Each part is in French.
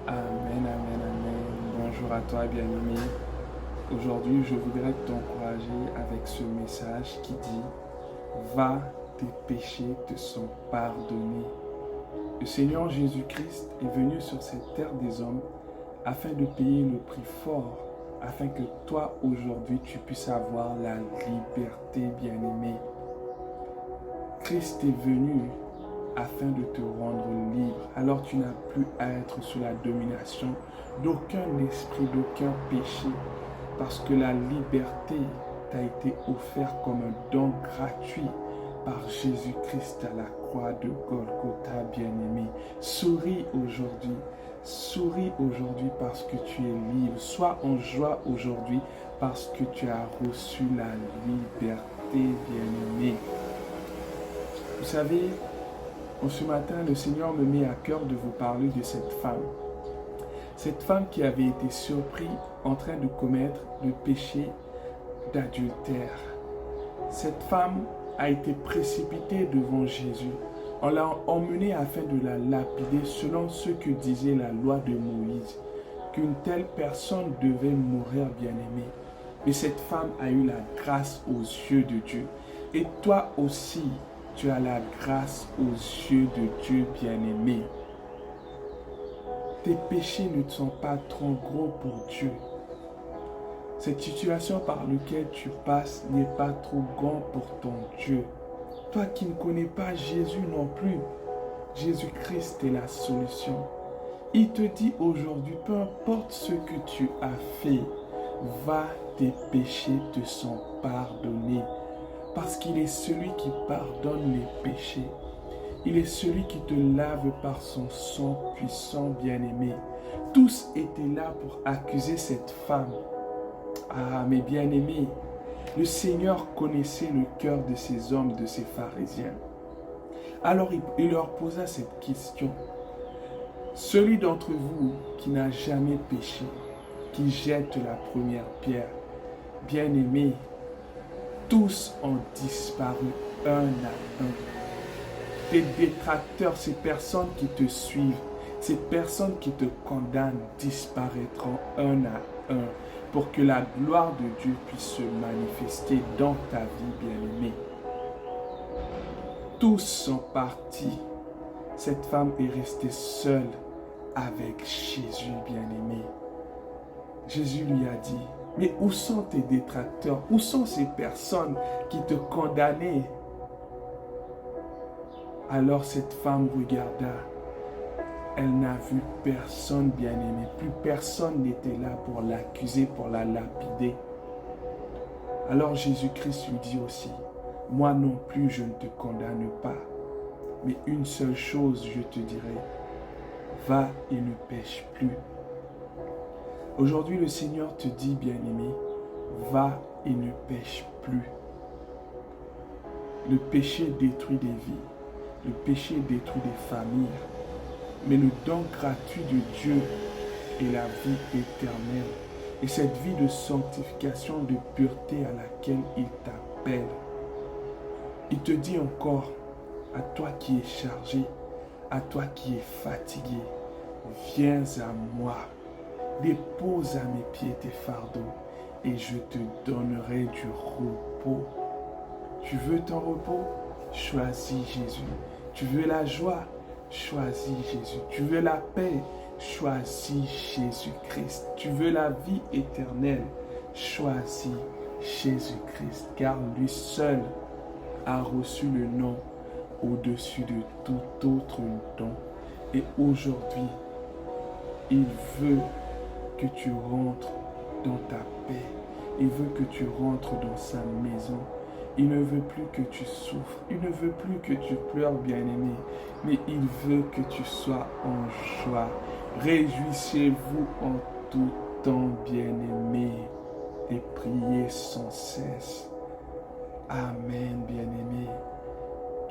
Amen, amen, amen. Bonjour à toi, bien-aimé. Aujourd'hui, je voudrais t'encourager avec ce message qui dit: Va, tes péchés te sont pardonnés. Le Seigneur Jésus-Christ est venu sur cette terre des hommes afin de payer le prix fort, afin que toi, aujourd'hui, tu puisses avoir la liberté, bien-aimé. Christ est venu afin de te rendre libre. Alors tu n'as plus à être sous la domination d'aucun esprit, d'aucun péché, parce que la liberté t'a été offerte comme un don gratuit par Jésus-Christ à la croix de Golgotha, bien-aimé. Souris aujourd'hui parce que tu es libre. Sois en joie aujourd'hui parce que tu as reçu la liberté, bien-aimé. Vous savez, ce matin, le Seigneur me met à cœur de vous parler de cette femme. Cette femme qui avait été surprise en train de commettre le péché d'adultère. Cette femme a été précipitée devant Jésus. On l'a emmenée afin de la lapider selon ce que disait la loi de Moïse, qu'une telle personne devait mourir, bien-aimée. Mais cette femme a eu la grâce aux yeux de Dieu. Et toi aussi, tu as la grâce aux yeux de Dieu, bien-aimé. Tes péchés ne sont pas trop gros pour Dieu. Cette situation par laquelle tu passes n'est pas trop grand pour ton Dieu. Toi qui ne connais pas Jésus non plus, Jésus-Christ est la solution. Il te dit aujourd'hui, peu importe ce que tu as fait, va, tes péchés te sont pardonnés. Parce qu'il est celui qui pardonne les péchés. Il est celui qui te lave par son sang puissant, bien-aimé. Tous étaient là pour accuser cette femme. Ah, mes bien-aimés, le Seigneur connaissait le cœur de ces hommes, de ces pharisiens. Alors il leur posa cette question. Celui d'entre vous qui n'a jamais péché, qui jette la première pierre, bien-aimé, tous ont disparu un à un. Tes détracteurs, ces personnes qui te suivent, ces personnes qui te condamnent disparaîtront un à un pour que la gloire de Dieu puisse se manifester dans ta vie, bien-aimée. Tous sont partis. Cette femme est restée seule avec Jésus, bien-aimé. Jésus lui a dit: mais où sont tes détracteurs? Où sont ces personnes qui te condamnaient? Alors cette femme regarda. Elle n'a vu personne, bien-aimé. Plus personne n'était là pour l'accuser, pour la lapider. Alors Jésus-Christ lui dit aussi: moi non plus je ne te condamne pas. Mais une seule chose je te dirai: va et ne pêche plus. Aujourd'hui, le Seigneur te dit, bien-aimé, va et ne pêche plus. Le péché détruit des vies. Le péché détruit des familles. Mais le don gratuit de Dieu est la vie éternelle. Et cette vie de sanctification, de pureté à laquelle il t'appelle. Il te dit encore, à toi qui es chargé, à toi qui es fatigué, viens à moi. Dépose à mes pieds tes fardeaux et je te donnerai du repos. Tu veux ton repos? Choisis Jésus. Tu veux la joie? Choisis Jésus. Tu veux la paix? Choisis Jésus-Christ. Tu veux la vie éternelle? Choisis Jésus-Christ, car lui seul a reçu le nom au-dessus de tout autre nom. Et aujourd'hui, il veut que tu rentres dans ta paix. Il veut que tu rentres dans sa maison. Il ne veut plus que tu souffres. Il ne veut plus que tu pleures, bien-aimé. Mais il veut que tu sois en joie. Réjouissez-vous en tout temps, bien-aimé. Et priez sans cesse. Amen, bien-aimé.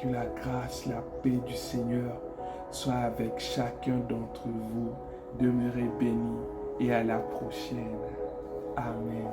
Que la grâce, la paix du Seigneur soit avec chacun d'entre vous. Demeurez bénis et à la prochaine. Amen.